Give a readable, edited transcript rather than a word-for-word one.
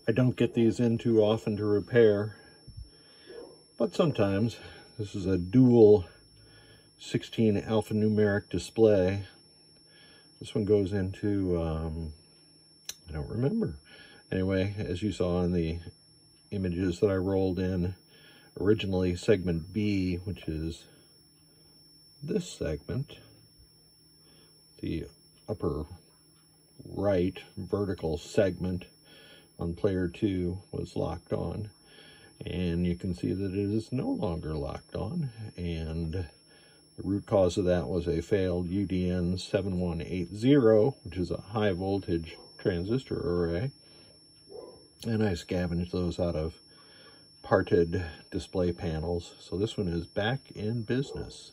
I don't get these in too often to repair, but sometimes. This is a dual 16 alphanumeric display. This one goes into, I don't remember. Anyway, as you saw in the images that I rolled in, originally segment B, which is this segment, the upper right vertical segment on player 2 was locked on, and you can see that it is no longer locked on, and the root cause of that was a failed UDN 7180, which is a high voltage transistor array, and I scavenged those out of parted display panels. So this one is back in business.